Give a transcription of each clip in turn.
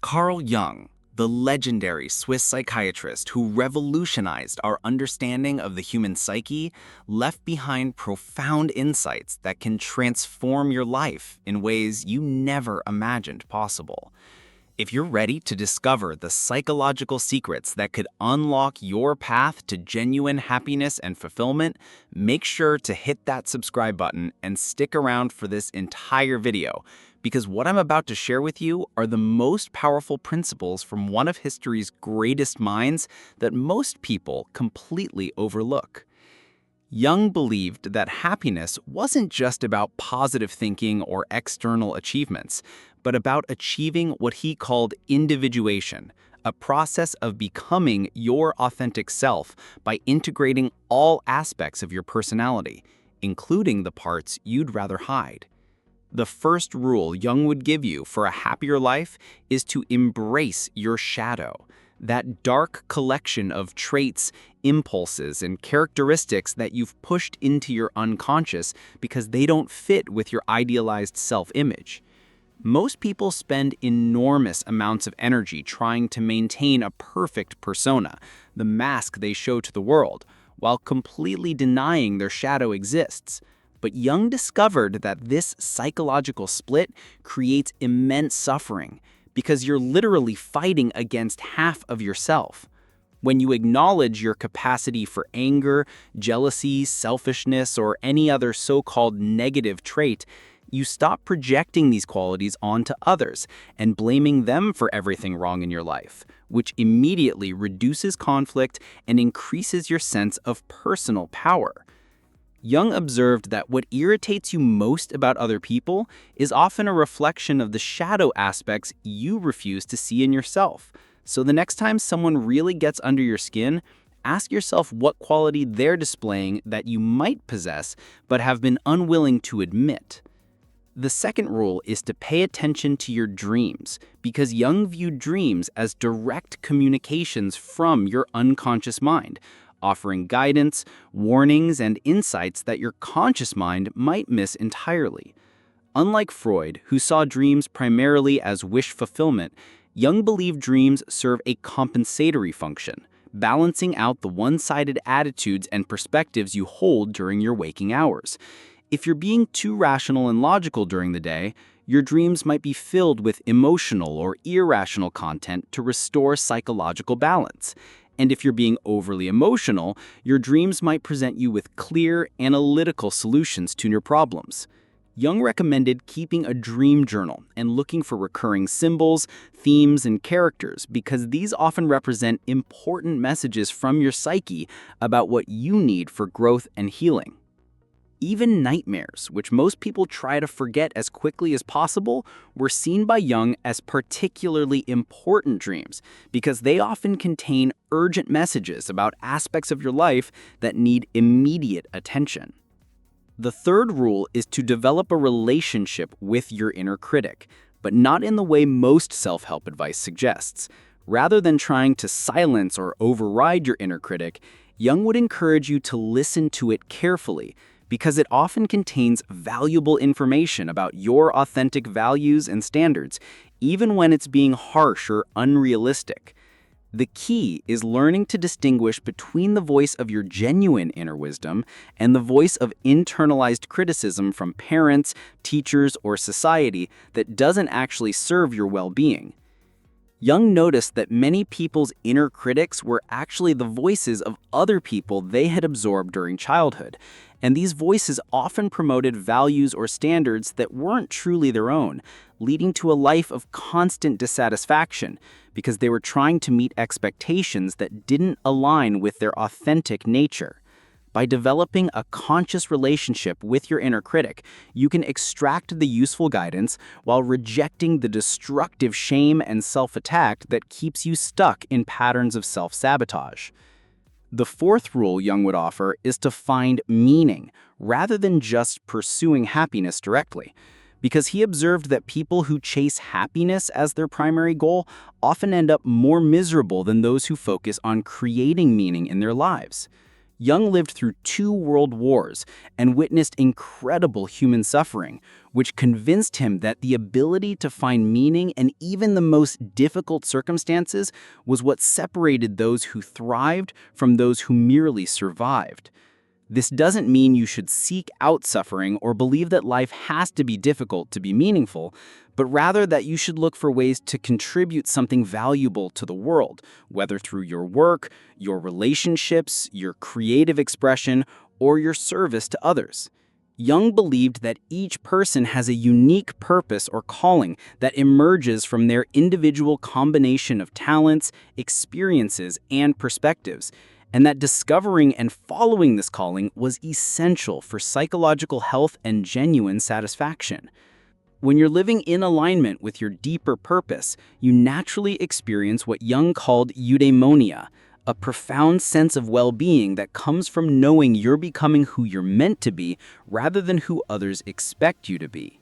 Carl Jung, the legendary Swiss psychiatrist who revolutionized our understanding of the human psyche, left behind profound insights that can transform your life in ways you never imagined possible. If you're ready to discover the psychological secrets that could unlock your path to genuine happiness and fulfillment, make sure to hit that subscribe button and stick around for this entire video, because what I'm about to share with you are the most powerful principles from one of history's greatest minds that most people completely overlook. Jung believed that happiness wasn't just about positive thinking or external achievements, but about achieving what he called individuation, a process of becoming your authentic self by integrating all aspects of your personality, including the parts you'd rather hide. The first rule Jung would give you for a happier life is to embrace your shadow, that dark collection of traits, impulses, and characteristics that you've pushed into your unconscious because they don't fit with your idealized self-image. Most people spend enormous amounts of energy trying to maintain a perfect persona, the mask they show to the world, while completely denying their shadow exists. But Jung discovered that this psychological split creates immense suffering because you're literally fighting against half of yourself. When you acknowledge your capacity for anger, jealousy, selfishness, or any other so-called negative trait, you stop projecting these qualities onto others and blaming them for everything wrong in your life, which immediately reduces conflict and increases your sense of personal power. Jung observed that what irritates you most about other people is often a reflection of the shadow aspects you refuse to see in yourself. So the next time someone really gets under your skin, ask yourself what quality they're displaying that you might possess but have been unwilling to admit. The second rule is to pay attention to your dreams, because Jung viewed dreams as direct communications from your unconscious mind, offering guidance, warnings, and insights that your conscious mind might miss entirely. Unlike Freud, who saw dreams primarily as wish fulfillment, Jung believed dreams serve a compensatory function, balancing out the one-sided attitudes and perspectives you hold during your waking hours. If you're being too rational and logical during the day, your dreams might be filled with emotional or irrational content to restore psychological balance. And if you're being overly emotional, your dreams might present you with clear, analytical solutions to your problems. Jung recommended keeping a dream journal and looking for recurring symbols, themes, and characters because these often represent important messages from your psyche about what you need for growth and healing. Even nightmares, which most people try to forget as quickly as possible, were seen by Jung as particularly important dreams because they often contain urgent messages about aspects of your life that need immediate attention. The third rule is to develop a relationship with your inner critic, but not in the way most self-help advice suggests. Rather than trying to silence or override your inner critic, Jung would encourage you to listen to it carefully, because it often contains valuable information about your authentic values and standards, even when it's being harsh or unrealistic. The key is learning to distinguish between the voice of your genuine inner wisdom and the voice of internalized criticism from parents, teachers, or society that doesn't actually serve your well-being. Jung noticed that many people's inner critics were actually the voices of other people they had absorbed during childhood, and these voices often promoted values or standards that weren't truly their own, leading to a life of constant dissatisfaction because they were trying to meet expectations that didn't align with their authentic nature. By developing a conscious relationship with your inner critic, you can extract the useful guidance while rejecting the destructive shame and self-attack that keeps you stuck in patterns of self-sabotage. The fourth rule Jung would offer is to find meaning rather than just pursuing happiness directly, because he observed that people who chase happiness as their primary goal often end up more miserable than those who focus on creating meaning in their lives. Jung lived through 2 world wars and witnessed incredible human suffering, which convinced him that the ability to find meaning in even the most difficult circumstances was what separated those who thrived from those who merely survived. This doesn't mean you should seek out suffering or believe that life has to be difficult to be meaningful, but rather that you should look for ways to contribute something valuable to the world, whether through your work, your relationships, your creative expression, or your service to others. Jung believed that each person has a unique purpose or calling that emerges from their individual combination of talents, experiences, and perspectives, and that discovering and following this calling was essential for psychological health and genuine satisfaction. When you're living in alignment with your deeper purpose, you naturally experience what Jung called eudaimonia, a profound sense of well-being that comes from knowing you're becoming who you're meant to be rather than who others expect you to be.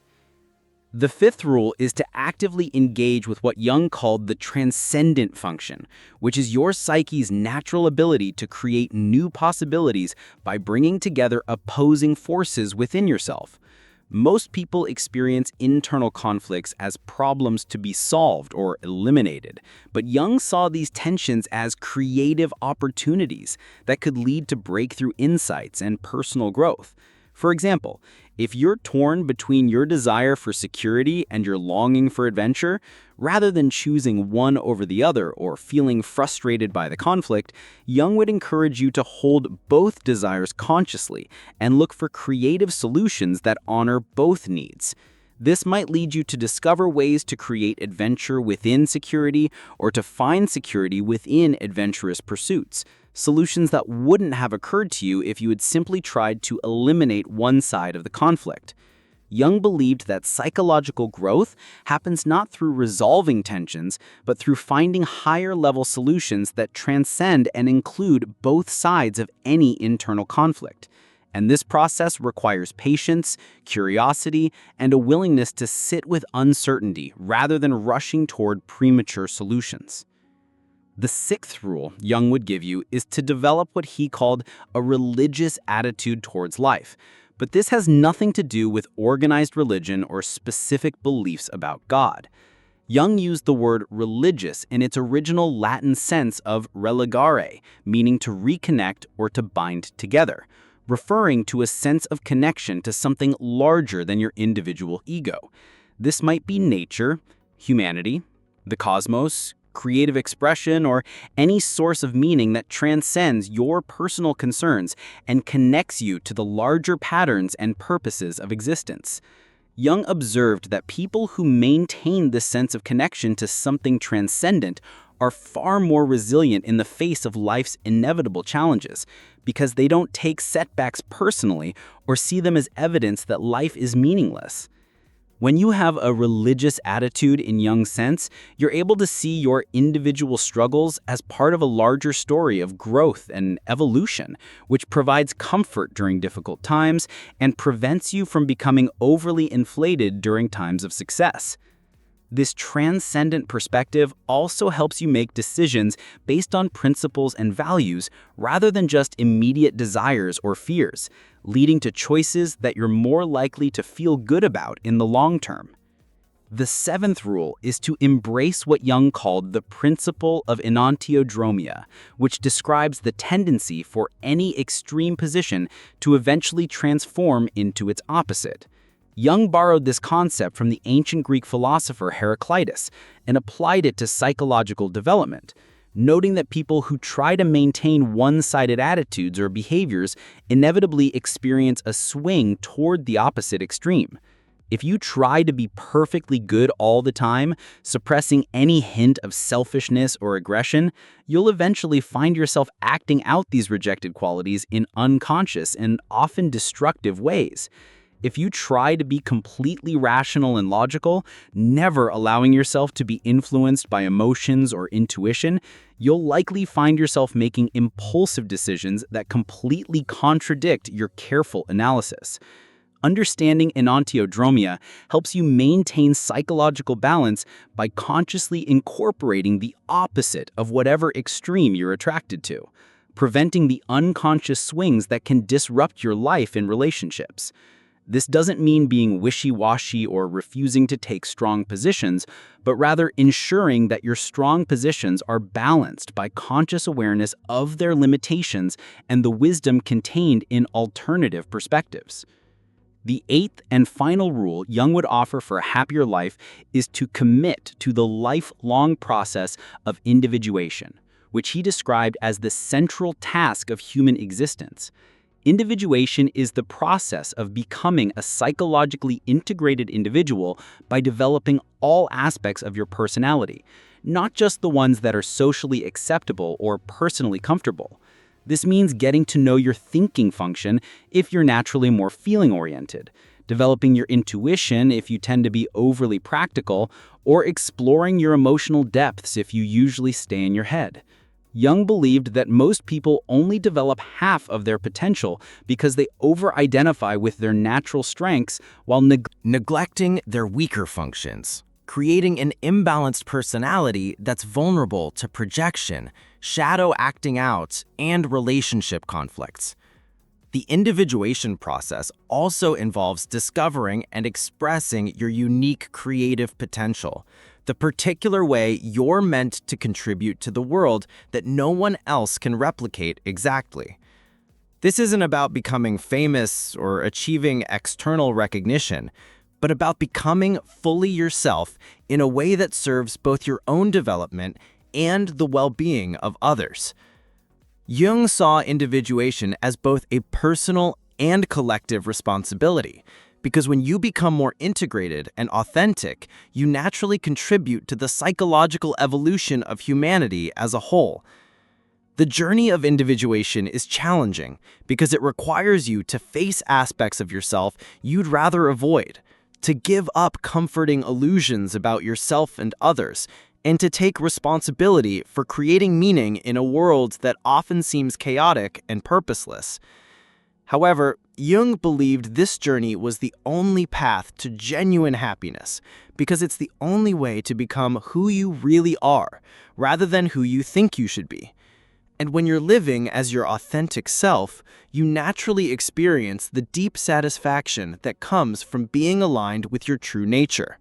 The 5th rule is to actively engage with what Jung called the transcendent function, which is your psyche's natural ability to create new possibilities by bringing together opposing forces within yourself. Most people experience internal conflicts as problems to be solved or eliminated, but Jung saw these tensions as creative opportunities that could lead to breakthrough insights and personal growth. For example, if you're torn between your desire for security and your longing for adventure, rather than choosing one over the other or feeling frustrated by the conflict, Jung would encourage you to hold both desires consciously and look for creative solutions that honor both needs. This might lead you to discover ways to create adventure within security or to find security within adventurous pursuits. Solutions that wouldn't have occurred to you if you had simply tried to eliminate one side of the conflict. Jung believed that psychological growth happens not through resolving tensions, but through finding higher-level solutions that transcend and include both sides of any internal conflict. And this process requires patience, curiosity, and a willingness to sit with uncertainty rather than rushing toward premature solutions. The 6th rule Jung would give you is to develop what he called a religious attitude towards life. But this has nothing to do with organized religion or specific beliefs about God. Jung used the word religious in its original Latin sense of religare, meaning to reconnect or to bind together, referring to a sense of connection to something larger than your individual ego. This might be nature, humanity, the cosmos, creative expression, or any source of meaning that transcends your personal concerns and connects you to the larger patterns and purposes of existence. Jung observed that people who maintain this sense of connection to something transcendent are far more resilient in the face of life's inevitable challenges because they don't take setbacks personally or see them as evidence that life is meaningless. When you have a religious attitude in Jung's sense, you're able to see your individual struggles as part of a larger story of growth and evolution, which provides comfort during difficult times and prevents you from becoming overly inflated during times of success. This transcendent perspective also helps you make decisions based on principles and values rather than just immediate desires or fears, leading to choices that you're more likely to feel good about in the long term. The 7th rule is to embrace what Jung called the principle of enantiodromia, which describes the tendency for any extreme position to eventually transform into its opposite. Jung borrowed this concept from the ancient Greek philosopher Heraclitus and applied it to psychological development, noting that people who try to maintain one-sided attitudes or behaviors inevitably experience a swing toward the opposite extreme. If you try to be perfectly good all the time, suppressing any hint of selfishness or aggression, you'll eventually find yourself acting out these rejected qualities in unconscious and often destructive ways. If you try to be completely rational and logical, never allowing yourself to be influenced by emotions or intuition, you'll likely find yourself making impulsive decisions that completely contradict your careful analysis. Understanding enantiodromia helps you maintain psychological balance by consciously incorporating the opposite of whatever extreme you're attracted to. preventing the unconscious swings that can disrupt your life in relationships. This doesn't mean being wishy-washy or refusing to take strong positions, but rather ensuring that your strong positions are balanced by conscious awareness of their limitations and the wisdom contained in alternative perspectives. The eighth and final rule Jung would offer for a happier life is to commit to the lifelong process of individuation, which he described as the central task of human existence. Individuation is the process of becoming a psychologically integrated individual by developing all aspects of your personality, not just the ones that are socially acceptable or personally comfortable. This means getting to know your thinking function if you're naturally more feeling-oriented, developing your intuition if you tend to be overly practical, or exploring your emotional depths if you usually stay in your head. Jung believed that most people only develop half of their potential because they over-identify with their natural strengths while Neglecting their weaker functions, creating an imbalanced personality that's vulnerable to projection, shadow acting out, and relationship conflicts. The individuation process also involves discovering and expressing your unique creative potential, the particular way you're meant to contribute to the world that no one else can replicate exactly. This isn't about becoming famous or achieving external recognition, but about becoming fully yourself in a way that serves both your own development and the well-being of others. Jung saw individuation as both a personal and collective responsibility, because when you become more integrated and authentic, you naturally contribute to the psychological evolution of humanity as a whole. The journey of individuation is challenging because it requires you to face aspects of yourself you'd rather avoid, to give up comforting illusions about yourself and others, and to take responsibility for creating meaning in a world that often seems chaotic and purposeless. However, Jung believed this journey was the only path to genuine happiness because it's the only way to become who you really are, rather than who you think you should be. And when you're living as your authentic self, you naturally experience the deep satisfaction that comes from being aligned with your true nature.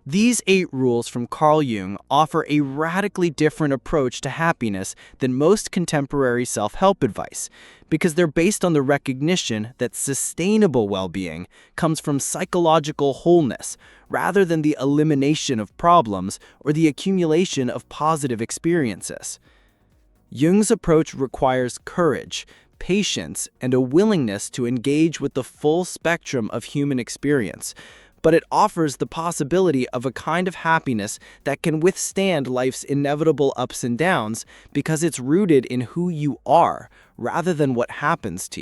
These 8 rules from Carl Jung offer a radically different approach to happiness than most contemporary self-help advice, because they're based on the recognition that sustainable well-being comes from psychological wholeness, rather than the elimination of problems or the accumulation of positive experiences. Jung's approach requires courage, patience, and a willingness to engage with the full spectrum of human experience, but it offers the possibility of a kind of happiness that can withstand life's inevitable ups and downs because it's rooted in who you are rather than what happens to you.